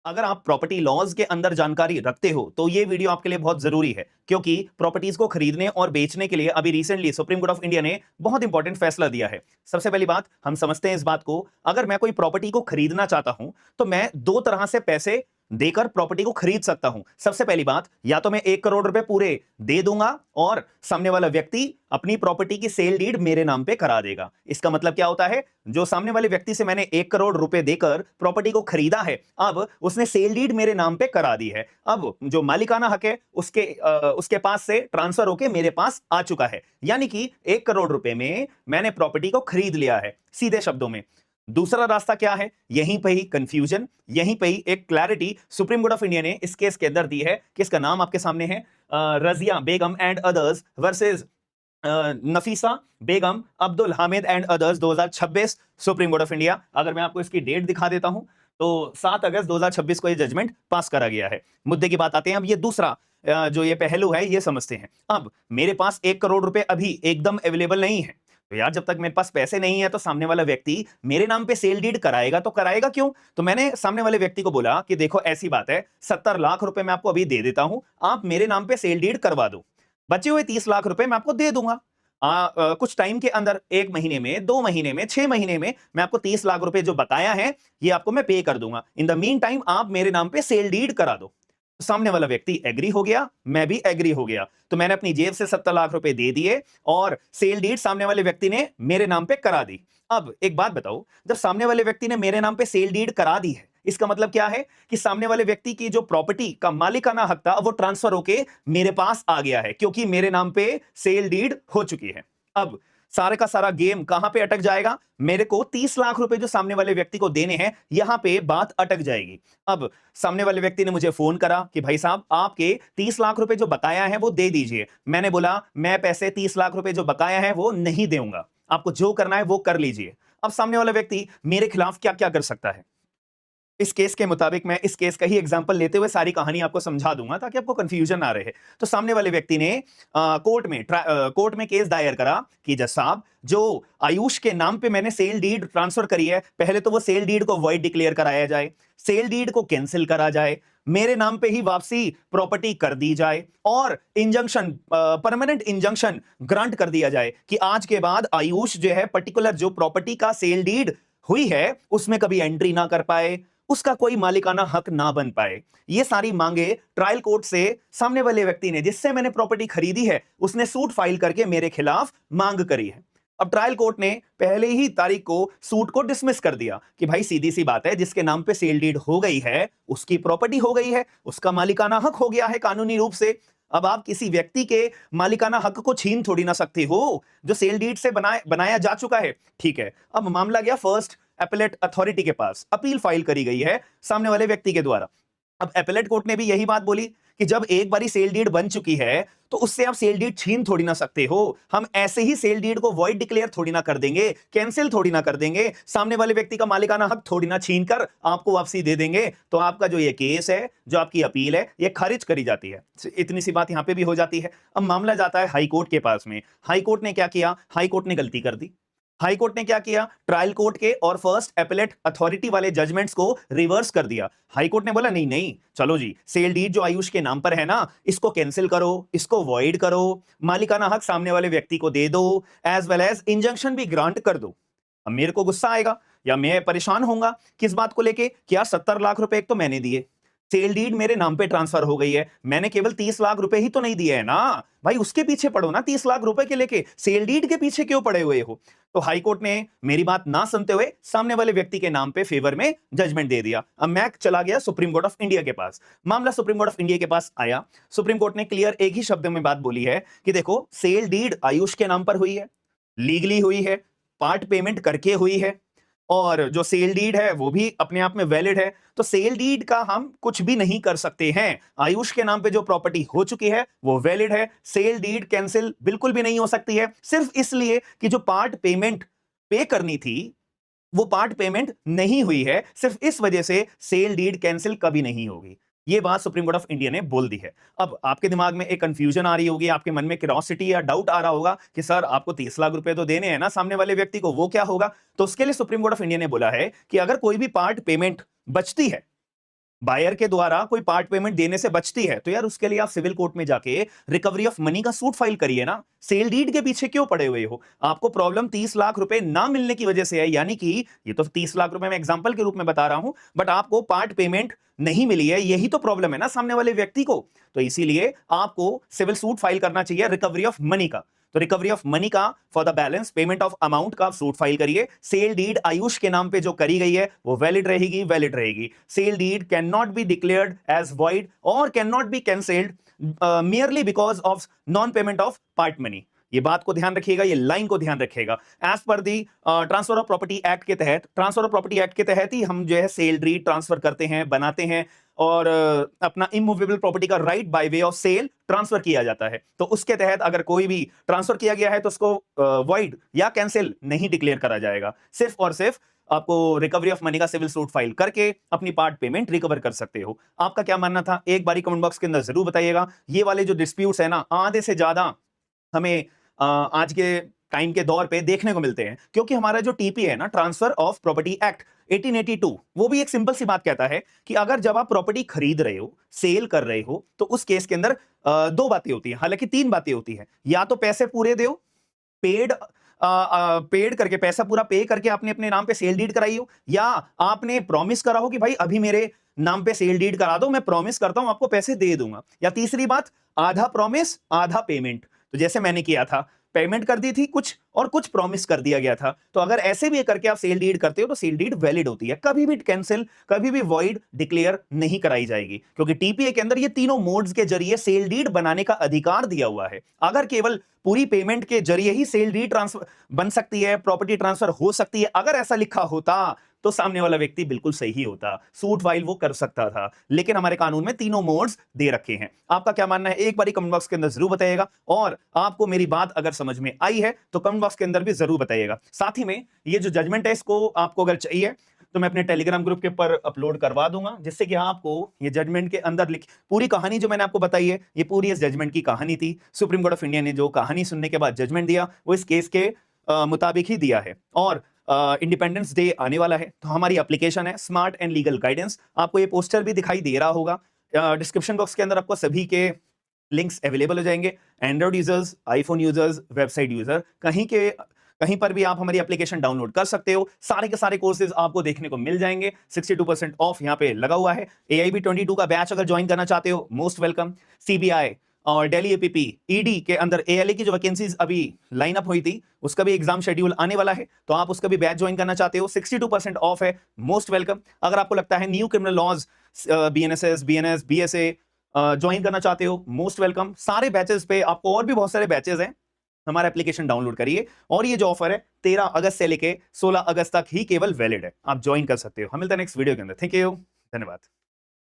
अगर आप property laws के अंदर जानकारी रखते हो तो ये वीडियो आपके लिए बहुत जरूरी है, क्योंकि प्रॉपर्टीज को खरीदने और बेचने के लिए अभी recently supreme court of India ने बहुत इंपॉर्टेंट फैसला दिया है। सबसे पहली बात, हम समझते हैं इस बात को, अगर मैं कोई प्रॉपर्टी को खरीदना चाहता हूं तो मैं दो तरह से पैसे देकर प्रॉपर्टी को खरीद सकता हूं। सबसे पहली बात, या तो मैं 1 करोड़ रुपए पूरे दे दूंगा और सामने वाला व्यक्ति अपनी प्रॉपर्टी की सेल डीड मेरे नाम पे करा देगा। इसका मतलब क्या होता है, जो सामने वाले व्यक्ति से मैंने 1 करोड़ रुपए देकर प्रॉपर्टी को खरीदा है, अब उसने सेल डीड मेरे नाम पे करा दी है। अब जो मालिकाना हक है उसके पास से ट्रांसफर होके मेरे पास आ चुका है, यानी कि 1 करोड़ रुपए में मैंने प्रॉपर्टी को खरीद लिया है, सीधे शब्दों में। दूसरा रास्ता क्या है, यहीं पे ही कंफ्यूजन, यहीं पे ही एक clarity supreme court of India ने इस केस के अंदर दी है, कि इसका नाम आपके सामने है, Razia Begum and others versus Nafisa Begum Abdul Hamid and others 2026, supreme court of India. अगर मैं आपको इसकी डेट दिखा देता हूं तो 7 अगस्त 2026 को ये जजमेंट पास करा गया है। मुद्दे की बात आते हैं, अब ये दूसरा जो ये पहलू है ये समझते हैं। अब मेरे पास 1 करोड़ रुपए अभी एकदम अवेलेबल नहीं है, तो यार जब तक मेरे पास पैसे नहीं है तो सामने वाला व्यक्ति मेरे नाम पे सेल डीड कराएगा तो कराएगा क्यों? तो मैंने सामने वाले व्यक्ति को बोला कि देखो ऐसी बात है, 70 लाख रुपए मैं आपको अभी दे देता हूं, आप मेरे नाम पे सेल डीड करवा दो, बचे हुए 30 लाख रुपए मैं आपको दे दूंगा। कुछ टाइम के अंदर, 1 महीने में, 2 महीने में, 6 महीने में मैं आपको 30 लाख रुपए जो बकाया है ये आपको मैं पे कर दूंगा। इन द मीन टाइम आप मेरे नाम पे सेल डीड करा दो। सामने वाला व्यक्ति एग्री हो गया, मैं भी एग्री हो गया, तो मैंने अपनी जेब से 70 लाख रुपए दे दिए और सेल डीड सामने वाले व्यक्ति ने मेरे नाम पे करा दी। अब एक बात बताओ, जब सामने वाले व्यक्ति ने मेरे नाम पे सेल डीड करा दी है, इसका मतलब क्या है कि सामने वाले व्यक्ति की जो प्रॉपर्टी का मालिकाना हक था वो ट्रांसफर होके मेरे पास आ गया है, क्योंकि मेरे नाम पे सेल डीड हो चुकी है। अब सारे का सारा गेम कहां पे अटक जाएगा, मेरे को 30 लाख रुपए जो सामने वाले व्यक्ति को देने हैं, यहां पे बात अटक जाएगी। अब सामने वाले व्यक्ति ने मुझे फोन करा कि भाई साहब आपके 30 लाख रुपए जो बकाया है वो दे दीजिए। मैंने बोला मैं पैसे 30 लाख रुपए जो बकाया है वो नहीं दूंगा, आपको जो करना है वो कर लीजिए। अब सामने वाला व्यक्ति मेरे खिलाफ क्या क्या कर सकता है, इस केस के मुताबिक मैं इस केस का ही एग्जांपल लेते हुए सारी कहानी आपको समझा दूंगा ताकि आपको कंफ्यूजन ना रहे। तो सामने वाले व्यक्ति ने कोर्ट में केस दायर करा कि जज साहब, जो आयुष के नाम पे मैंने सेल डीड ट्रांसफर करी है, पहले तो वो सेल डीड को वॉइड डिक्लेयर कराया जाए, सेल डीड को कैंसिल करा जाए, मेरे नाम पे ही वापसी प्रॉपर्टी कर दी जाए और इंजंक्शन, परमानेंट इंजंक्शन ग्रांट कर दिया जाए कि आज के बाद आयुष जो है पर्टिकुलर जो प्रॉपर्टी का सेल डीड हुई है उसमें कभी एंट्री ना कर पाए, उसका कोई मालिकाना हक ना बन पाए। ये सारी मांगे ट्रायल कोर्ट से सामने वाले व्यक्ति ने, जिससे मैंने प्रॉपर्टी खरीदी है, उसने सूट फाइल करके मेरे खिलाफ मांग करी है। अब ट्रायल कोर्ट ने पहले ही तारीख को सूट को डिसमिस कर दिया कि भाई सीधी सी बात है, जिसके नाम पे सेल डीड हो गई है उसकी प्रॉपर्टी हो गई है, उसका मालिकाना हक हो गया है कानूनी रूप से। अब आप किसी व्यक्ति के मालिकाना हक को छीन थोड़ी ना सकते हो जो सेल डीड से बनाया जा चुका है। ठीक है, अब मामला गया फर्स्ट एपेलेट अथॉरिटी के पास, अपील फाइल करी गई है सामने वाले व्यक्ति के द्वारा। अब एपेलेट कोर्ट ने भी यही बात बोली कि जब एक बारी सेल डीड बन चुकी है तो उससे आप सेल डीड छीन थोड़ी ना सकते हो, हम ऐसे ही सेल डीड को वॉइड डिक्लेयर थोड़ी ना कर देंगे, कैंसिल थोड़ी ना कर देंगे, सामने वाले व्यक्ति का मालिकाना हक थोड़ी ना छीन कर आपको वापसी दे देंगे। तो आपका जो ये केस है, जो आपकी अपील है, ये खारिज करी जाती है। इतनी सी बात यहां पे भी हो जाती है। अब मामला जाता है हाई कोर्ट के पास में। हाई कोर्ट ने क्या किया, हाई कोर्ट ने गलती कर दी। हाई कोर्ट ने क्या किया, ट्रायल कोर्ट के और फर्स्ट एपेलेट अथॉरिटी वाले जजमेंट्स को रिवर्स कर दिया। हाई कोर्ट ने बोला नहीं नहीं, चलो जी, सेल डीड जो आयुष के नाम पर है ना, इसको कैंसिल करो, इसको वॉइड करो, मालिकाना हक सामने वाले व्यक्ति को दे दो, एज वेल एज इंजंक्शन भी ग्रांट कर दो। अब मेरे को गुस्सा आएगा या मैं परेशान होऊंगा किस बात को लेके कि यार 70 लाख रुपए एक तो मैंने दिए, सेल डीड मेरे नाम पे ट्रांसफर हो गई है, मैंने केवल 30 लाख रुपए ही तो नहीं दिए है ना भाई, उसके पीछे पड़ो ना, 30 लाख रुपए के लेके सेल डीड के पीछे क्यों पड़े हुए हो। तो हाई कोर्ट ने मेरी बात ना सुनते हुए सामने वाले व्यक्ति के नाम पे फेवर में जजमेंट दे दिया। अब मैं चला गया सुप्रीम कोर्ट ऑफ इंडिया के पास। मामला सुप्रीम कोर्ट ऑफ इंडिया के पास आया। सुप्रीम कोर्ट ने क्लियर एक ही शब्द में बात बोली है कि देखो, सेल डीड आयुष के नाम पर हुई है, लीगली हुई है, पार्ट पेमेंट करके हुई है, और जो सेल डीड है वो भी अपने आप में वैलिड है। तो सेल डीड का हम कुछ भी नहीं कर सकते हैं। आयुष के नाम पे जो प्रॉपर्टी हो चुकी है वो वैलिड है, सेल डीड कैंसिल बिल्कुल भी नहीं हो सकती है, सिर्फ इसलिए कि जो पार्ट पेमेंट पे करनी थी वो पार्ट पेमेंट नहीं हुई है, सिर्फ इस वजह से सेल डीड कैंसिल कभी नहीं होगी। ये बात सुप्रीम कोर्ट ऑफ इंडिया ने बोल दी है। अब आपके दिमाग में एक कंफ्यूजन आ रही होगी, आपके मन में क्यूरियोसिटी या डाउट आ रहा होगा कि सर आपको 30 लाख रुपए तो देने हैं ना सामने वाले व्यक्ति को, वो क्या होगा। तो उसके लिए सुप्रीम कोर्ट ऑफ इंडिया ने बोला है कि अगर कोई भी पार्ट पेमेंट बचती है बायर के द्वारा कोई पार्ट पेमेंट देने से बचती है तो यार उसके लिए आप सिविल कोर्ट में जाके रिकवरी ऑफ मनी का सूट फाइल करिए ना। सेल डीड के पीछे क्यों पड़े हुए हो? आपको प्रॉब्लम 30 लाख रुपए ना मिलने की वजह से है, यानी कि ये तो 30 लाख रुपए मैं एग्जांपल के रूप में बता रहा हूं, बट आपको पार्ट पेमेंट नहीं मिली है, यही तो प्रॉब्लम है ना सामने वाले व्यक्ति को। तो इसीलिए आपको सिविल सूट फाइल करना चाहिए रिकवरी ऑफ मनी का। तो रिकवरी ऑफ मनी का for the balance payment of amount का सूट फाइल करिए। सेल डीड आयुष के नाम पे जो करी गई है वो वैलिड रहेगी, वैलिड रहेगी। Sale deed cannot be declared as void और cannot be cancelled merely because of non payment of part money। ये बात को ध्यान रखिएगा, ये लाइन को ध्यान रखिएगा। एज पर the transfer of property act के तहत, ट्रांसफर ऑफ प्रॉपर्टी एक्ट के तहत ही हम जो है सेल डीड ट्रांसफर करते हैं, बनाते हैं और अपना इमूवेबल प्रॉपर्टी का right by way of sale transfer किया जाता है। तो उसके तहत अगर कोई भी ट्रांसफर किया गया है तो उसको वॉइड या कैंसिल नहीं डिक्लेयर करा जाएगा। सिर्फ और सिर्फ आपको रिकवरी ऑफ मनी का सिविल सूट फाइल करके अपनी पार्ट पेमेंट रिकवर कर सकते हो। आपका क्या मानना था एक बारी कमेंट बॉक्स के अंदर जरूर बताइएगा। ये वाले जो डिस्प्यूट्स है ना, आधे से ज्यादा हमें आज के टाइम के दौर पे देखने को मिलते हैं, क्योंकि हमारा जो टीपी है ना, ट्रांसफर ऑफ प्रॉपर्टी एक्ट 1882, वो भी एक सिंपल सी बात कहता है कि अगर जब आप प्रॉपर्टी खरीद रहे हो, सेल कर रहे हो, तो उस केस के अंदर दो बातें होती हैं, हालांकि तीन बातें होती हैं। या तो पैसे पूरे दो, पेड पेड करके, पैसा पूरा पे करके आपने अपने नाम पे सेल डीड कराई हो, या आपने प्रॉमिस करा हो कि भाई अभी मेरे नाम पे सेल डीड करा दो, मैं प्रॉमिस करता हूं आपको पैसे दे दूंगा। या तीसरी बात, आधा प्रॉमिस आधा पेमेंट। तो जैसे मैंने किया था, पेमेंट कर दी थी कुछ और कुछ प्रॉमिस कर दिया गया था। तो अगर ऐसे भी करके आप सेल डीड करते हो तो सेल डीड वैलिड होती है, कभी भी कैंसिल, कभी भी वॉइड डिक्लेयर नहीं कराई जाएगी, क्योंकि टीपीए के अंदर ये तीनों मोड्स के जरिए सेल डीड बनाने का अधिकार दिया हुआ है। अगर केवल पूरी पेमेंट के जरिए ही सेल डीड ट्रांसफर बन सकती है, प्रॉपर्टी ट्रांसफर हो सकती है, अगर ऐसा लिखा होता तो सामने वाला व्यक्ति बिल्कुल सही होता, सूट फाइल वो कर सकता था। लेकिन हमारे कानून में तीनों मोड्स दे रखे हैं। आपका क्या मानना है एक बारी कमेंट बॉक्स के अंदर जरूर बताइएगा, और आपको मेरी बात अगर समझ में आई है तो कमेंट बॉक्स के अंदर भी जरूर बताइएगा। साथ ही में ये जो जजमेंट है इसको आपको अगर चाहिए तो मैं अपने टेलीग्राम ग्रुप के ऊपर अपलोड करवा दूंगा, जिससे कि आपको ये जजमेंट के अंदर लिखी पूरी कहानी जो मैंने आपको बताई है, ये पूरी इस जजमेंट की कहानी थी। सुप्रीम कोर्ट ऑफ इंडिया ने जो कहानी सुनने के बाद जजमेंट दिया वो इस केस के मुताबिक ही दिया है। और इंडिपेंडेंस डे आने वाला है, तो हमारी एप्लीकेशन है स्मार्ट एंड लीगल गाइडेंस। आपको ये पोस्टर भी दिखाई दे रहा होगा, डिस्क्रिप्शन बॉक्स के अंदर आपको सभी के लिंक्स अवेलेबल हो जाएंगे। Android users, iPhone users, website user, कहीं पर भी आप हमारी एप्लीकेशन डाउनलोड कर सकते हो। सारे के सारे कोर्सेज आपको देखने को मिल जाएंगे। 62% ऑफ यहाँ पे लगा हुआ है। AIB 22 का बैच अगर ज्वाइन करना चाहते हो, मोस्ट वेलकम। CBI और दिल्ली APP ED के अंदर ALA की जो वैकेंसीज अभी लाइन अप हुई थी, उसका भी एग्जाम शेड्यूल आने वाला है, तो आप उसका भी बैच ज्वाइन करना चाहते हो, 62% ऑफ है, मोस्ट वेलकम। अगर आपको लगता है new criminal laws, BNSS, BNS, BSA join करना चाहते हो, मोस्ट वेलकम। सारे बैचेस पे आपको और भी बहुत सारे बैचेस हैं, हमारा एप्लीकेशन डाउनलोड करिए। और ये जो ऑफर है 13 अगस्त से लेके 16 अगस्त तक ही केवल वैलिड है, आप ज्वाइन कर सकते हो। हम मिलते हैं नेक्स्ट वीडियो के अंदर। थैंक यू, धन्यवाद।